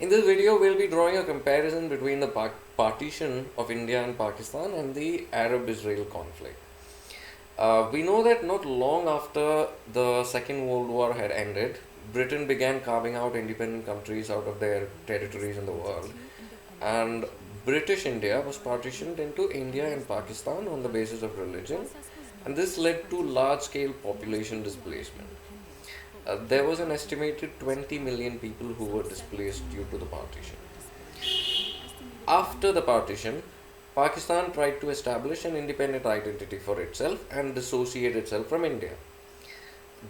In this video, we'll be drawing a comparison between the partition of India and Pakistan and the Arab-Israel conflict. We know that not long after the Second World War had ended, Britain began carving out independent countries out of their territories in the world, and British India was partitioned into India and Pakistan on the basis of religion, and this led to large-scale population displacement. There was an estimated 20 million people who were displaced due to the partition. After the partition, Pakistan tried to establish an independent identity for itself and dissociate itself from India.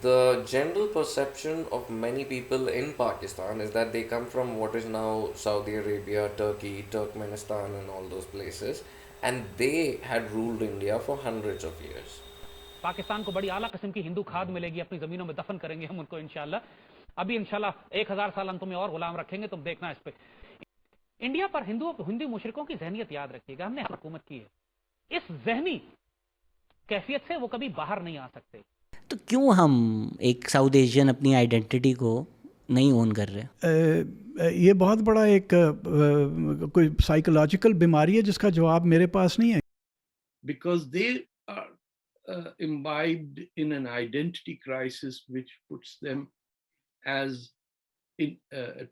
The general perception of many people in Pakistan is that they come from what is now Saudi Arabia, Turkey, Turkmenistan, and all those places, and they had ruled India for hundreds of years. Pakistan को बड़ी आला किस्म की हिंदू खाद मिलेगी, अपनी जमीनों में दफन करेंगे हम उनको इंशाल्लाह। अभी इंशाल्लाह 1000 साल हम तुम्हें और गुलाम रखेंगे, तुम देखना इस पे। इंडिया पर हिंदू मुशरिकों की जहनियत याद रखिएगा, हमने हुकूमत की है। इस जहनी कैफियत से वो कभी बाहर नहीं आ सकते। तो क्यों हम एक साउथ एशियन अपनी आइडेंटिटी को नहीं ओन कर रहे? ये बहुत बड़ा एक कोई साइकोलॉजिकल बीमारी है जिसका जवाब मेरे पास नहीं है। Because they are imbibed in an identity crisis which puts them as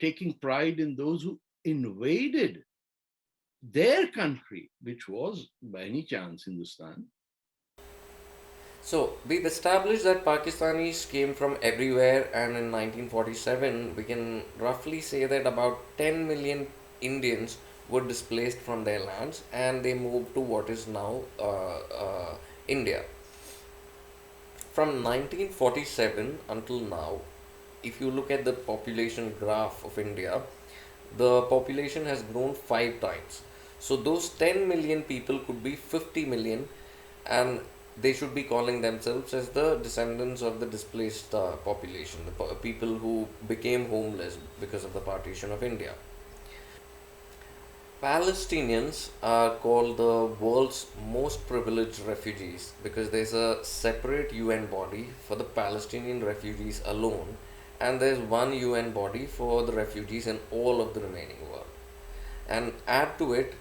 taking pride in those who invaded their country, which was by any chance Hindustan. So, we've established that Pakistanis came from everywhere, and in 1947, we can roughly say that about 10 million Indians were displaced from their lands and they moved to what is now India. From 1947 until now, if you look at the population graph of India, the population has grown 5 times. So, those 10 million people could be 50 million, and they should be calling themselves as the descendants of the displaced population, the people who became homeless because of the partition of India. Palestinians are called the world's most privileged refugees because there's a separate UN body for the Palestinian refugees alone, and there's one UN body for the refugees in all of the remaining world. And add to it,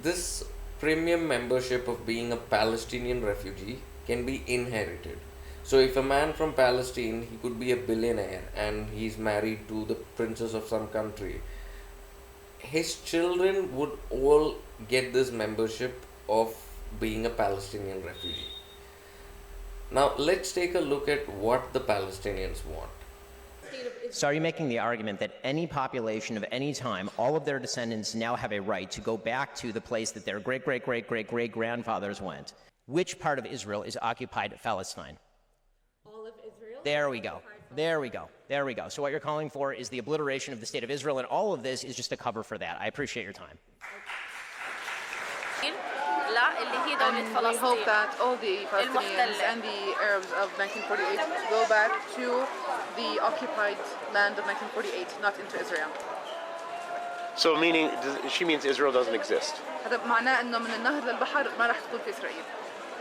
this premium membership of being a Palestinian refugee can be inherited. So if a man from Palestine, he could be a billionaire and he's married to the princess of some country, his children would all get this membership of being a Palestinian refugee. Now let's take a look at what the Palestinians want. So are you making the argument that any population of any time, all of their descendants now have a right to go back to the place that their great-great-great-great-great-grandfathers went? Which part of Israel is occupied Palestine? All of Israel? There we go. There we go. There we go. So what you're calling for is the obliteration of the state of Israel, and all of this is just a cover for that. I appreciate your time. And we hope that all the Palestinians and the Arabs of 1948 go back to the occupied land of 1948, not into Israel. So meaning, she means Israel doesn't exist? هذا معناه إنه من النهر للبحر ما راح تكون في إسرائيل.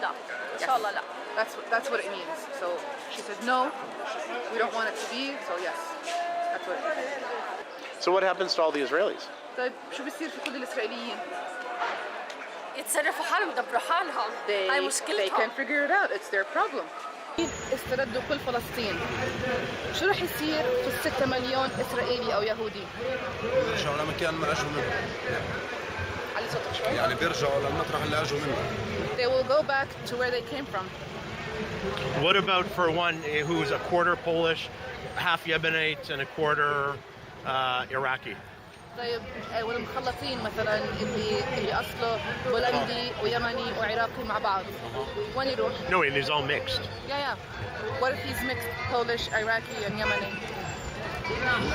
لا إن شاء الله لا. That's what it means. So she said no, we don't want it to be. So yes, that's what it means. So what happens to all the Israelis? طيب شو بيصير في كل الإسرائيليين؟ يتصرفوا حالهم يدبروا حالهم. هاي They مشكلتهم. can figure it out. It's their problem. استردوا كل فلسطين. شو راح يصير في ال6 مليون إسرائيلي أو يهودي؟ بيرجعوا لمكان ما اجوا منه. علي صوتك شوي. يعني بيرجعوا للمطرح اللي اجوا منه. They will go back to where they came from. What about for one who's a quarter Polish, half Yemenite, and a quarter Iraqi? طيب والمخلطين مثلا اللي اصله بولندي ويمني وعراقي مع بعض وين يروح؟ No, it is all mixed. Yeah. What if he's mixed Polish, Iraqi and Yemeni?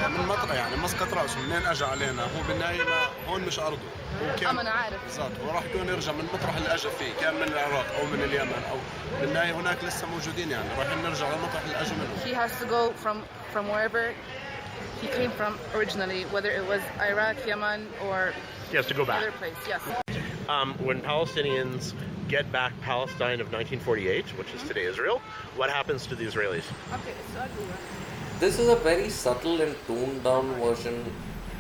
من مطرح يعني مسقط راسه منين اجى علينا هو بالنهايه هون مش ارضه. هو كان انا عارف. بالضبط وراح يكون يرجع من المطرح اللي اجى فيه كان من العراق او من اليمن او بالنهايه هناك لسه موجودين يعني رايحين نرجع للمطرح اللي اجوا منه. He has to go from wherever he came from originally, whether it was Iraq, Yemen, or He has to go back. other place. Yes. When Palestinians get back Palestine of 1948, which is today Israel, what happens to the Israelis? Okay, so This is a very subtle and toned down version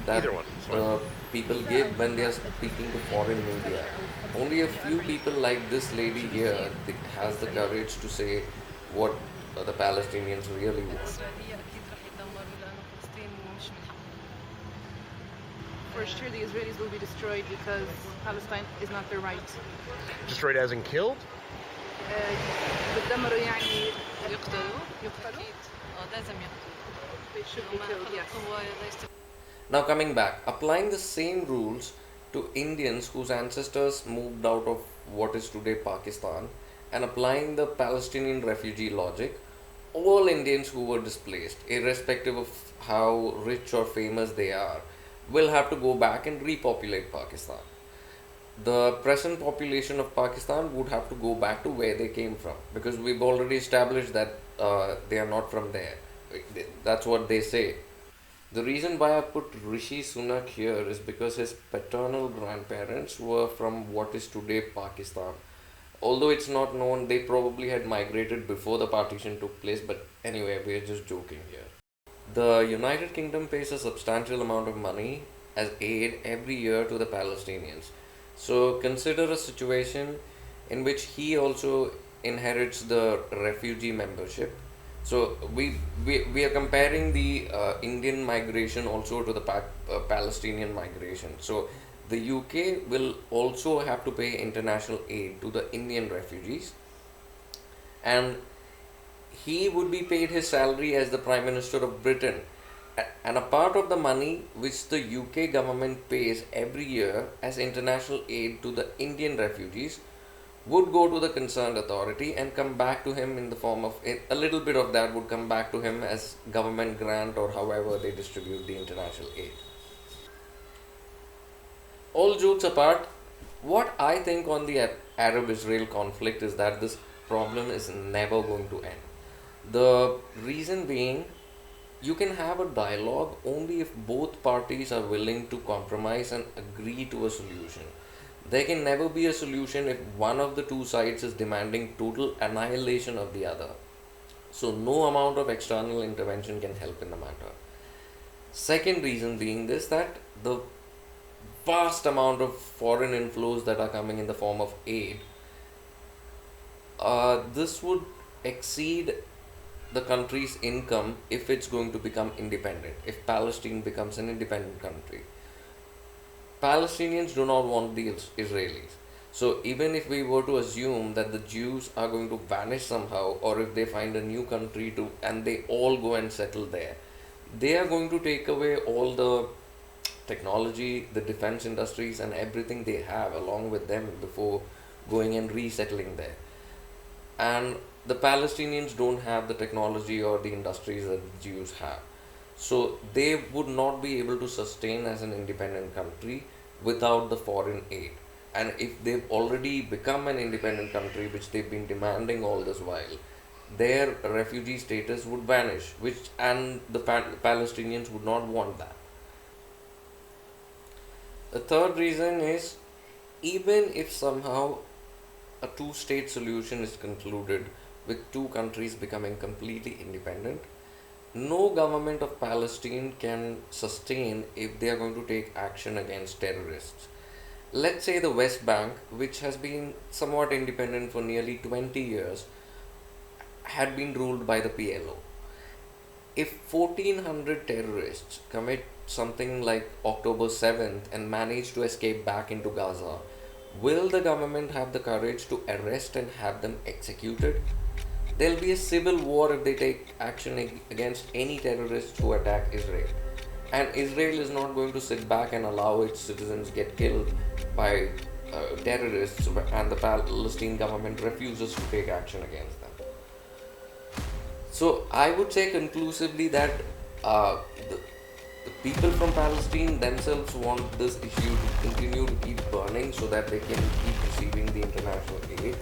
that Either one. Sorry. people give when they are speaking to foreign media. Only a few people like this lady here has the courage to say what the Palestinians really want. For sure, the Israelis will be destroyed because Palestine is not their right. Destroyed as in killed? بالدمر يعني يقتلوا. They should be killed, yes. Now, coming back, applying the same rules to Indians whose ancestors moved out of what is today Pakistan, and applying the Palestinian refugee logic, all Indians who were displaced, irrespective of how rich or famous they are, will have to go back and repopulate Pakistan. The present population of Pakistan would have to go back to where they came from, because we've already established that they are not from there. That's what they say. The reason why I put Rishi Sunak here is because his paternal grandparents were from what is today Pakistan. Although it's not known, they probably had migrated before the partition took place, but anyway, we're just joking here. The United Kingdom pays a substantial amount of money as aid every year to the Palestinians. So consider a situation in which he also inherits the refugee membership. So we are comparing the Indian migration also to the Palestinian migration. So the UK will also have to pay international aid to the Indian refugees, and he would be paid his salary as the Prime Minister of Britain. And a part of the money which the UK government pays every year as international aid to the Indian refugees would go to the concerned authority and come back to him in the form of a little bit of that would come back to him as government grant or however they distribute the international aid. All jokes apart, what I think on the Arab-Israel conflict is that this problem is never going to end. The reason being, you can have a dialogue only if both parties are willing to compromise and agree to a solution. There can never be a solution if one of the two sides is demanding total annihilation of the other. So no amount of external intervention can help in the matter. Second reason being this, that the vast amount of foreign inflows that are coming in the form of aid, this would exceed the country's income if it's going to become independent, if Palestine becomes an independent country. Palestinians do not want the Israelis. So even if we were to assume that the Jews are going to vanish somehow, or if they find a new country and they all go and settle there, they are going to take away all the technology, the defense industries and everything they have along with them before going and resettling there. And the Palestinians don't have the technology or the industries that the Jews have. So they would not be able to sustain as an independent country without the foreign aid. And if they've already become an independent country, which they've been demanding all this while, their refugee status would vanish, and the Palestinians would not want that. The third reason is, even if somehow a two-state solution is concluded with two countries becoming completely independent, no government of Palestine can sustain if they are going to take action against terrorists. Let's say the West Bank, which has been somewhat independent for nearly 20 years, had been ruled by the PLO. If 1400 terrorists commit something like October 7th and manage to escape back into Gaza, will the government have the courage to arrest and have them executed? There'll be a civil war if they take action against any terrorists who attack Israel. And Israel is not going to sit back and allow its citizens get killed by terrorists, and the Palestinian government refuses to take action against them. So I would say conclusively that the people from Palestine themselves want this issue to continue to keep burning so that they can keep receiving the international aid,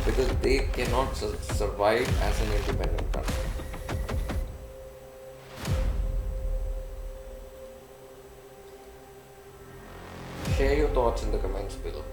because they cannot survive as an independent country. Share your thoughts in the comments below.